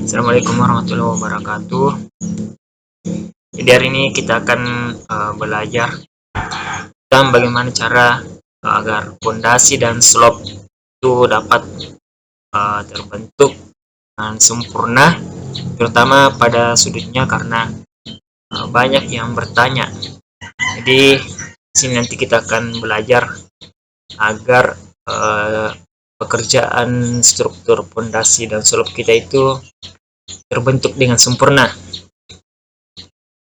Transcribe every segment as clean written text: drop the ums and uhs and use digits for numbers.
Assalamualaikum warahmatullahi wabarakatuh. Jadi hari ini kita akan belajar tentang bagaimana cara agar pondasi dan slope itu dapat terbentuk dengan sempurna, terutama pada sudutnya karena banyak yang bertanya. Jadi sini nanti kita akan belajar agar pekerjaan struktur pondasi dan slope kita itu terbentuk dengan sempurna.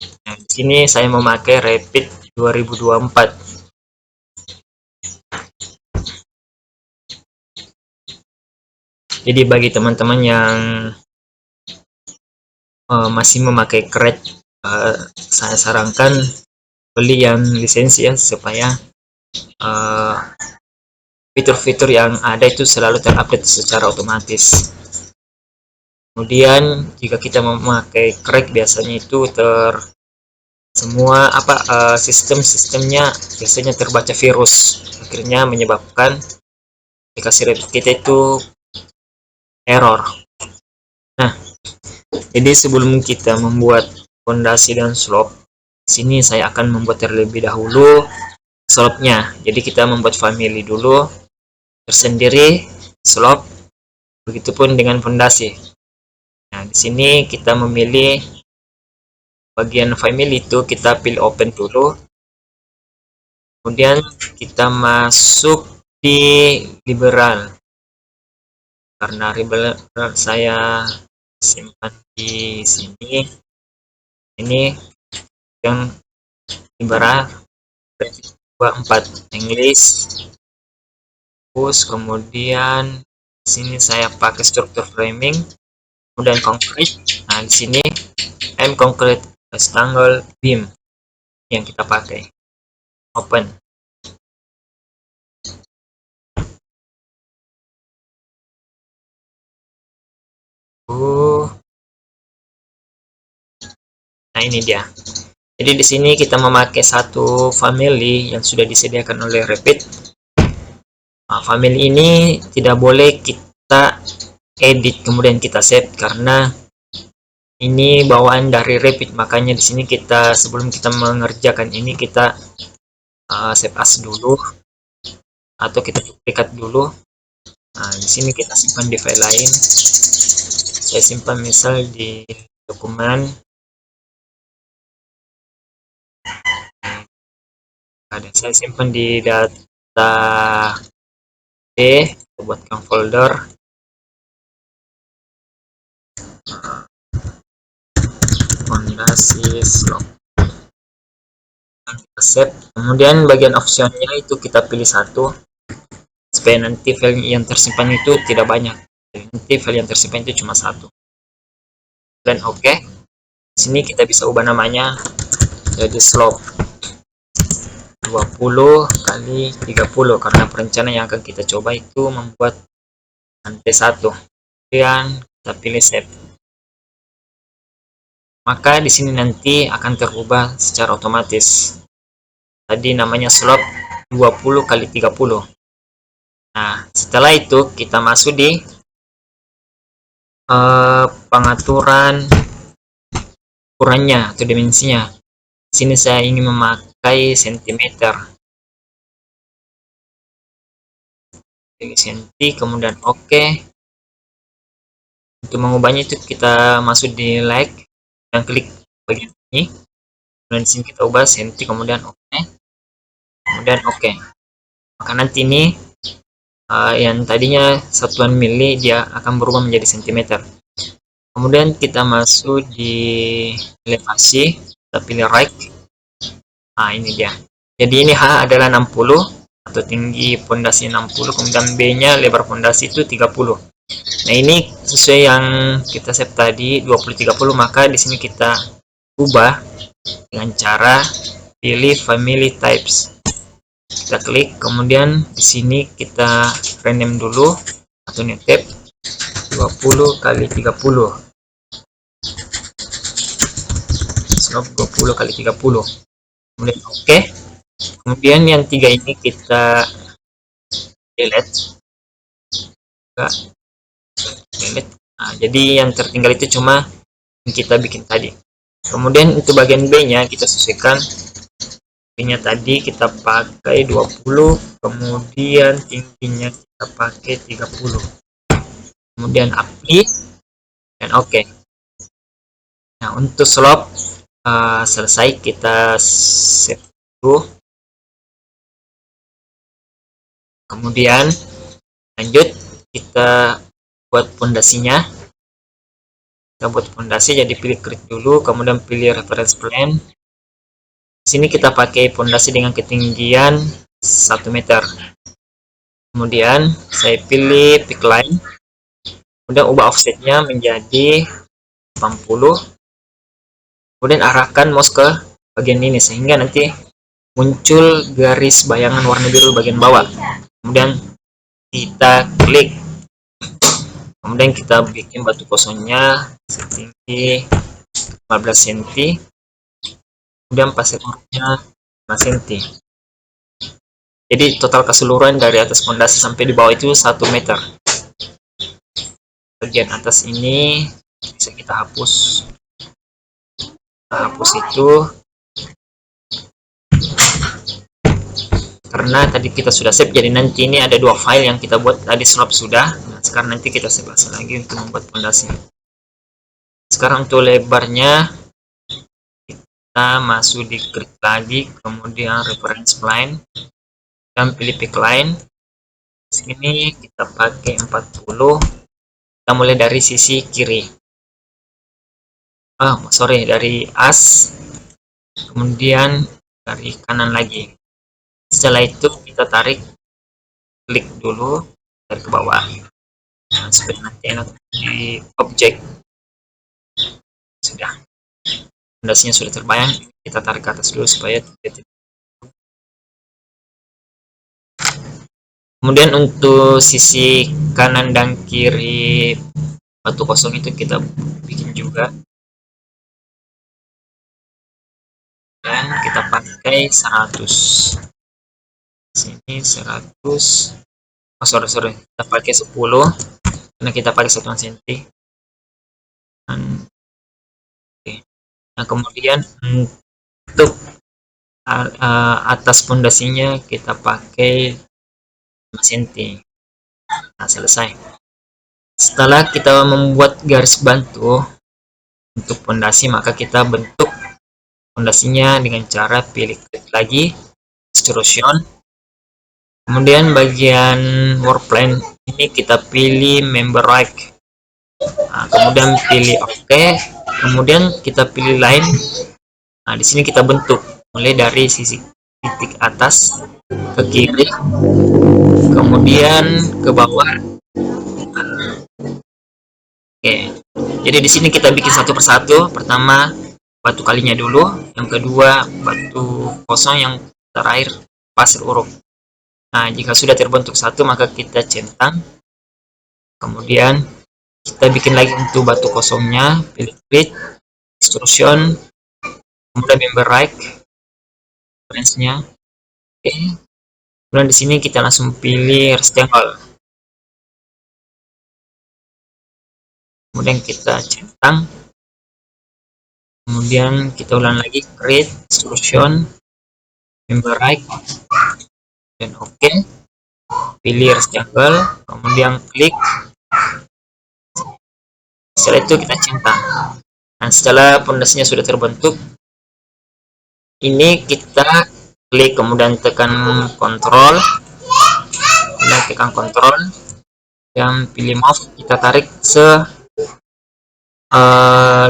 Nah, di sini saya memakai Rapid 2024. Jadi bagi teman-teman yang masih memakai Crack, saya sarankan beli yang lisensi ya, supaya fitur-fitur yang ada itu selalu terupdate secara otomatis. Kemudian jika kita memakai Crack, biasanya itu semua sistem-sistemnya biasanya terbaca virus, akhirnya menyebabkan aplikasi Rapid kita itu error. Nah, jadi sebelum kita membuat fondasi dan slope, di sini saya akan membuat terlebih dahulu slope-nya. Jadi kita membuat family dulu tersendiri slope, begitupun dengan fondasi. Nah, di sini kita memilih bagian family itu kita pilih open dulu. Kemudian kita masuk di liberal. Karena liberal saya simpan di sini. Ini yang liberal 24 English. Terus kemudian sini saya pakai struktur framing, kemudian concrete. Nah, di sini concrete rectangle beam yang kita pakai. Open. Nah, ini dia. Jadi di sini kita memakai satu family yang sudah disediakan oleh Rapid. Nah, family ini tidak boleh kita edit kemudian kita save karena ini bawaan dari Rapid. Makanya di sini kita sebelum kita mengerjakan ini kita save as dulu atau kita duplikat dulu. Nah, di sini kita simpan di file lain. Saya simpan misal di dokumen. Ada saya simpan di data D, buatkan folder fondasi slope. Kita save. Kemudian bagian optionnya itu kita pilih satu supaya nanti file yang tersimpan itu tidak banyak. Nanti file yang tersimpan itu cuma satu. Dan oke. Sini kita bisa ubah namanya jadi slope 20 kali 30 karena perencanaan yang akan kita coba itu membuat lantai 1. Kemudian kita pilih save. Maka di sini nanti akan terubah secara otomatis. Tadi namanya slope 20 kali 30. Nah, setelah itu kita masuk di pengaturan ukurannya atau dimensinya. Di sini saya ingin memakai sentimeter. Senti, kemudian oke. Untuk mengubahnya itu kita masuk di like dan klik bagian ini. Kemudian di sini kita ubah senti, kemudian oke. Kemudian oke. Maka nanti ini yang tadinya satuan mili dia akan berubah menjadi sentimeter. Kemudian kita masuk di elevasi, kita pilih right. Nah, ini dia. Jadi ini H adalah 60 atau tinggi pondasi 60, kemudian B-nya lebar pondasi itu 30. Nah, ini sesuai yang kita save tadi 20-30, maka di sini kita ubah dengan cara pilih family types. Kita klik, kemudian di sini kita rename dulu atau new tab 20 kali 30. Slope 20 kali 30. Kemudian oke. Kemudian yang 3 ini kita delete. Delete Nah, jadi yang tertinggal itu cuma yang kita bikin tadi. Kemudian untuk bagian B nya kita sesuaikan. B nya tadi kita pakai 20, kemudian tingginya kita pakai 30, kemudian apply dan oke. Nah, untuk slope selesai, kita save dulu. Kemudian lanjut kita buat pondasinya. Kita buat pondasi, jadi pilih grid dulu, kemudian pilih reference plane. Sini kita pakai pondasi dengan ketinggian 1 meter. Kemudian saya pilih peak line, kemudian ubah offsetnya menjadi 80. Kemudian arahkan mouse ke bagian ini sehingga nanti muncul garis bayangan warna biru bagian bawah. Kemudian kita klik, kemudian kita bikin batu kosongnya setinggi 15 cm, kemudian pasir urutnya 5 cm. Jadi total keseluruhan dari atas fondasi sampai di bawah itu 1 meter. Bagian atas ini bisa kita hapus. Kita hapus itu karena tadi kita sudah save, jadi nanti ini ada 2 file yang kita buat tadi slope sudah. Nah, sekarang nanti kita save lagi untuk membuat fondasi. Sekarang untuk lebarnya kita masuk di grid lagi, kemudian reference line dan pilih peak line. Sini kita pakai 40. Kita mulai dari sisi kiri. Sorry, dari as, kemudian dari kanan lagi. Setelah itu kita tarik, klik dulu dari ke bawah. Nah, supaya nanti enak di objek. Sudah, fondasinya sudah terbayang. Kita tarik ke atas dulu supaya tidak. Kemudian untuk sisi kanan dan kiri batu kosong itu kita bikin juga. Dan kita pakai 100. Sini 100. Sorry, kita pakai 10 karena kita pakai 1 cm. Oke. Nah, kemudian untuk atas pondasinya kita pakai 5 cm. Nah, selesai. Setelah kita membuat garis bantu untuk pondasi, maka kita bentuk pondasinya dengan cara pilih klik lagi extrusion. Kemudian bagian work plane ini kita pilih member right. Nah, kemudian pilih OK. Kemudian kita pilih line. Nah, di sini kita bentuk mulai dari sisi titik atas ke kiri, kemudian ke bawah. Oke, jadi di sini kita bikin satu persatu. Pertama batu kalinya dulu, yang kedua batu kosong, yang terakhir pasir uruk. Nah, jika sudah terbentuk satu, maka kita centang. Kemudian kita bikin lagi untuk batu kosongnya, pilih grid, extrusion, kemudian member right, reference-nya. Oke. Kemudian di sini kita langsung pilih rectangle. Kemudian kita centang. Kemudian kita ulang lagi create extrusion, member right, dan OK. Pilih rectangle, kemudian klik. Setelah itu kita centang. Dan setelah pondasinya sudah terbentuk, ini kita klik, kemudian tekan kontrol, kemudian tekan kontrol, dan pilih mouse, kita tarik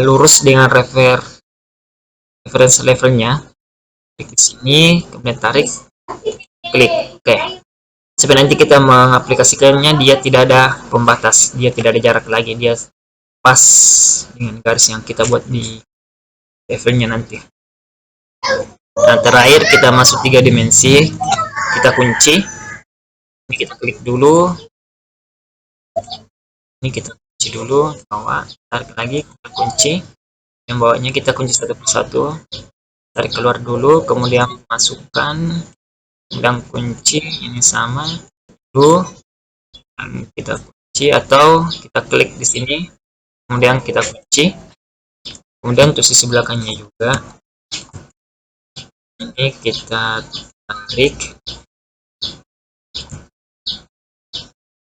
lurus dengan reference levelnya. Klik di sini, kemudian tarik, klik OK. Supaya nanti kita mengaplikasikannya, dia tidak ada pembatas, dia tidak ada jarak lagi, dia pas dengan garis yang kita buat di levelnya nanti. Nah, terakhir kita masuk 3 dimensi, kita kunci. Ini kita klik dulu, ini kita kunci dulu bawah, tarik lagi, kita kunci. Yang bawahnya kita kunci satu persatu, tarik keluar dulu, kemudian masukkan, kemudian kunci. Ini sama dulu, dan kita kunci. kunci atau kita klik di sini kemudian kita kunci. Kemudian untuk sisi belakangnya juga ini kita tarik,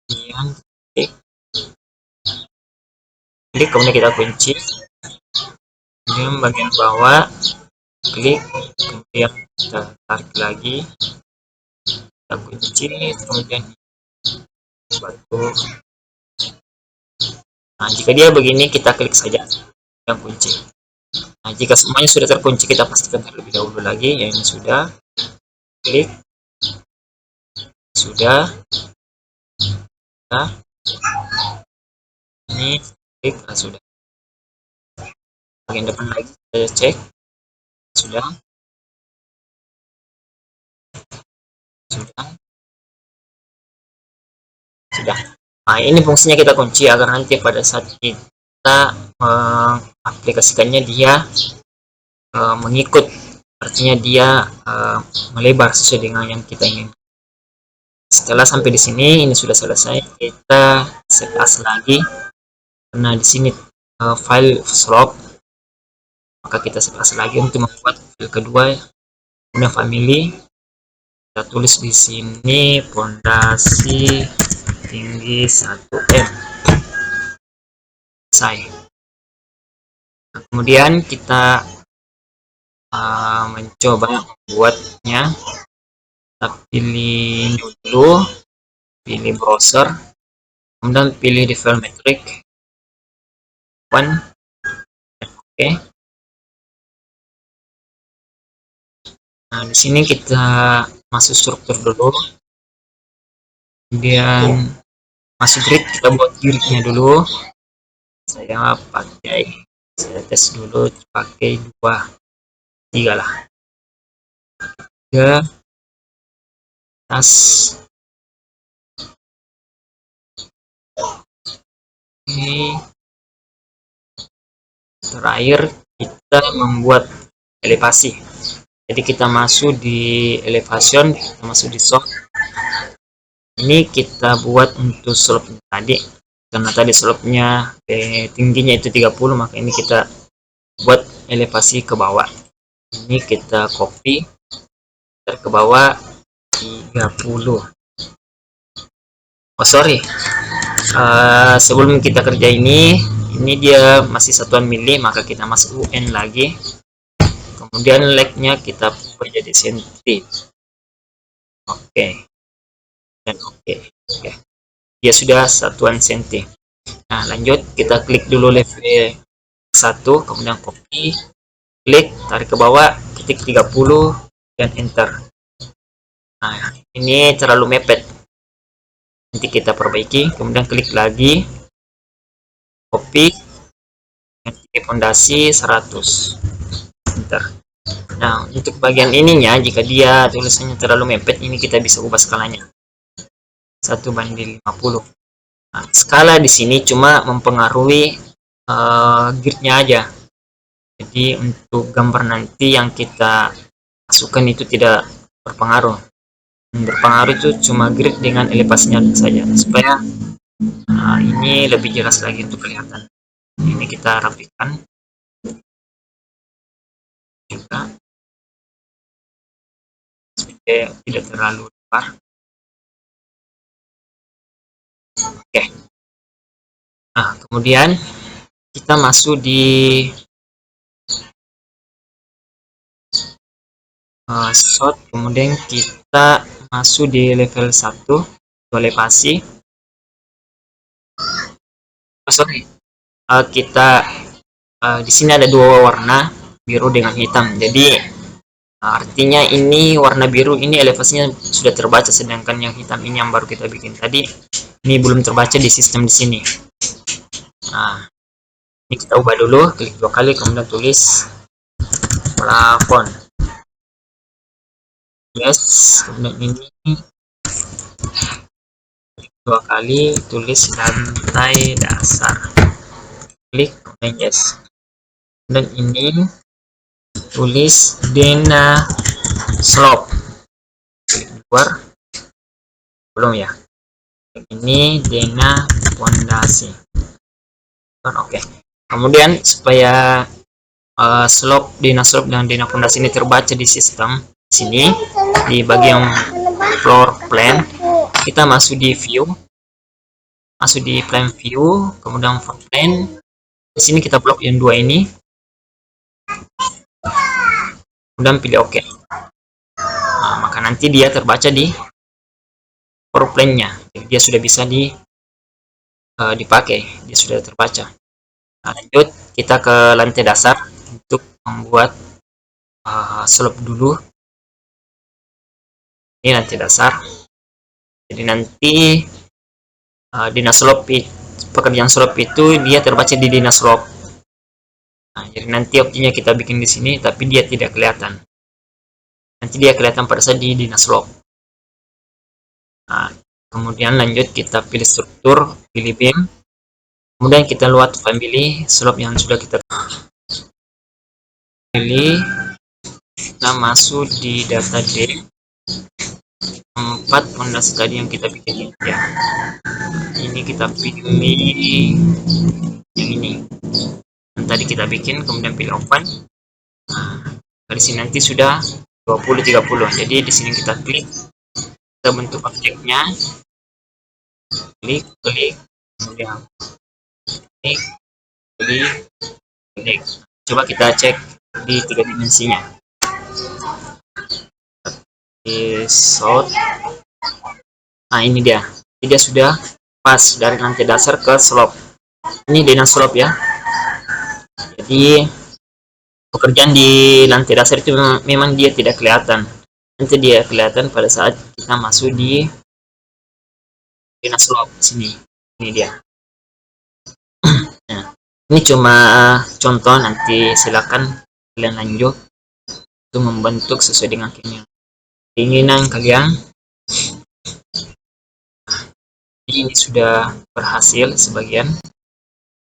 kemudian klik kemudian kita kunci. Kemudian bagian bawah klik, kemudian kita tarik lagi, kita kunci, kemudian batu. Nah, jika dia begini kita klik saja yang kunci. Nah, jika semuanya sudah terkunci kita pastikan terlebih dahulu lagi yang ini sudah, klik, sudah, nah, ini klik, nah, sudah. Bagian depan lagi saya cek, sudah, sudah, sudah. Nah, ini fungsinya kita kunci agar nanti pada saat kita mengaplikasikannya dia mengikut, artinya dia melebar sesuai dengan yang kita ingin. Setelah sampai di sini ini sudah selesai, kita save as lagi karena di sini file slop, maka kita save as lagi untuk membuat file kedua, kemudian family. Kita tulis di sini pondasi tinggi 1M. Selesai. Nah, kemudian kita mencoba membuatnya. Kita pilih dulu, pilih browser, kemudian pilih di file metric, open, oke. Nah, di sini kita masuk struktur dulu, kemudian masuk grid, kita buat gridnya dulu. Saya tes dulu pakai 2, 3 lah, 3 tas. Ini terakhir kita membuat elevasi, jadi kita masuk di elevation, kita masuk di soft. Ini kita buat untuk slope tadi, karena tadi slope-nya tingginya itu 30, maka ini kita buat elevasi ke bawah. Ini kita copy ke bawah 30. Oh sorry, sebelum kita kerja ini dia masih satuan mili, maka kita masuk UN lagi, kemudian leg-nya kita ubah jadi senti. Oke, dan oke. Dia sudah satuan senti. Nah, lanjut kita klik dulu level 1, kemudian copy, klik, tarik ke bawah, ketik 30 dan enter. Nah, ini terlalu mepet, nanti kita perbaiki. Kemudian klik lagi, copy, tinggi fondasi 100, enter. Nah, untuk bagian ininya, jika dia tulisannya terlalu mepet, ini kita bisa ubah skalanya 1:50. Nah, skala di sini cuma mempengaruhi gridnya aja. Jadi untuk gambar nanti yang kita masukkan itu tidak berpengaruh. Yang berpengaruh itu cuma grid dengan elevasinya saja, supaya ini lebih jelas lagi untuk kelihatan. Ini kita rapikan juga supaya tidak terlalu lebar. Oke. Nah, kemudian kita masuk di shot, kemudian kita masuk di level 1, elevasi. Oh, sorry, kita di sini ada 2 warna, biru dengan hitam. Jadi artinya ini warna biru ini elevasinya sudah terbaca, sedangkan yang hitam ini yang baru kita bikin tadi ini belum terbaca di sistem di sini. Nah, ini kita ubah dulu, klik 2 kali, kemudian tulis plafon. Yes, kemudian ini 2 kali, tulis lantai dasar, klik, kemudian yes. Dan ini tulis Dena slope, klik keluar, belum ya. Ini Dena pondasi. Oke. Kemudian supaya slope dina slope dan dina pondasi ini terbaca di sistem sini di bagian floor plan, kita masuk di view, masuk di plan view, kemudian floor plan. Di sini kita blok yang dua ini, kemudian pilih OK. Nah, maka nanti dia terbaca di floor plan-nya. Jadi dia sudah bisa dipakai, dia sudah terbaca. Nah, lanjut kita ke lantai dasar untuk membuat slope dulu. Ini lantai dasar. Jadi nanti dinas slope, pekerjaan slope itu dia terbaca di dinas slope. Nah, jadi nanti opsinya kita bikin di sini, tapi dia tidak kelihatan. Nanti dia kelihatan pada saat di dinas slope. Nah, kemudian lanjut kita pilih struktur, pilih beam. Kemudian kita lihat family slope yang sudah kita pilih. Kita masuk di data D. 4 fondasi tadi yang kita bikin ya. Ini kita pilih yang ini. Yang tadi kita bikin, kemudian pilih open. Nah, dari sini nanti sudah 20 30. Jadi di sini kita klik, kita bentuk objeknya. Klik, kemudian klik, klik. Coba kita cek di 3 dimensinya. Di south. Nah, ini dia. Dia sudah pas dari lantai dasar ke slope. Ini dinas slope ya. Jadi pekerjaan di lantai dasar itu memang dia tidak kelihatan. Nanti dia kelihatan pada saat kita masuk di dinas slope sini. Ini dia. Nah, ini cuma contoh, nanti silakan kalian lanjut untuk membentuk sesuai dengan keinginan kalian. Ini sudah berhasil sebagian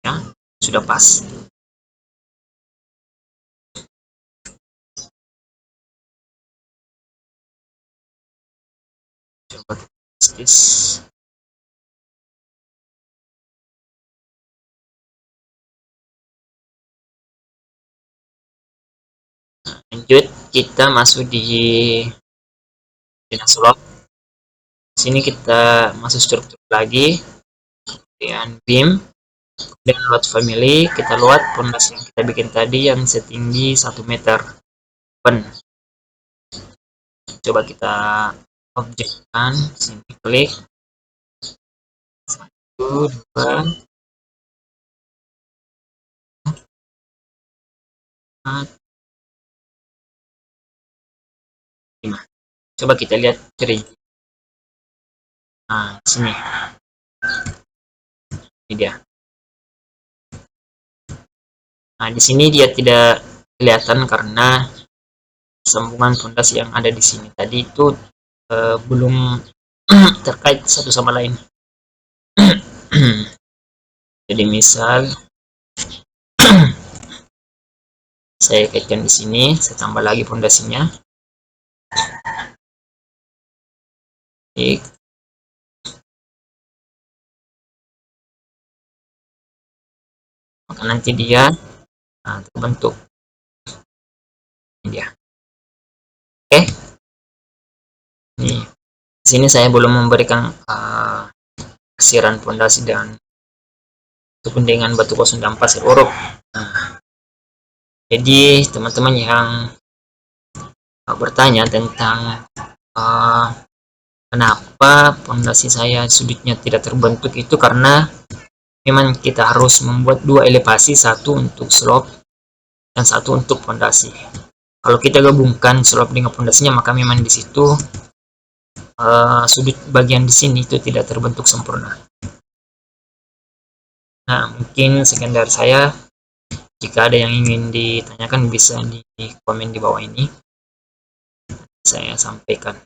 ya, sudah pas. Coba tes. Lanjut kita masuk di dinas slope. Sini kita masuk struktur lagi, kemudian beam, kemudian load family, kita lihat pondasi yang kita bikin tadi yang setinggi 1 meter. Open. Coba kita objekkan, sini klik. 1, 2, 4, 5. Coba kita lihat ciri. Nah, sini. Ini dia. Nah, di sini dia tidak kelihatan karena sambungan fondasi yang ada di sini tadi itu belum terkait satu sama lain. Jadi misal saya kaitkan di sini, saya tambah lagi fondasinya. Maka nanti dia terbentuk. Ini dia. Oke. Nih, di sini saya belum memberikan kesiran fondasi dan dengan batu kosong dan pasir uruk. Nah, jadi teman-teman yang bertanya tentang kenapa fondasi saya sudutnya tidak terbentuk, itu karena memang kita harus membuat 2 elevasi, satu untuk slope dan satu untuk fondasi. Kalau kita gabungkan slope dengan fondasinya, maka memang di situ sudut bagian di sini itu tidak terbentuk sempurna. Nah, mungkin sekian dari saya. Jika ada yang ingin ditanyakan bisa di komen di bawah ini, saya sampaikan.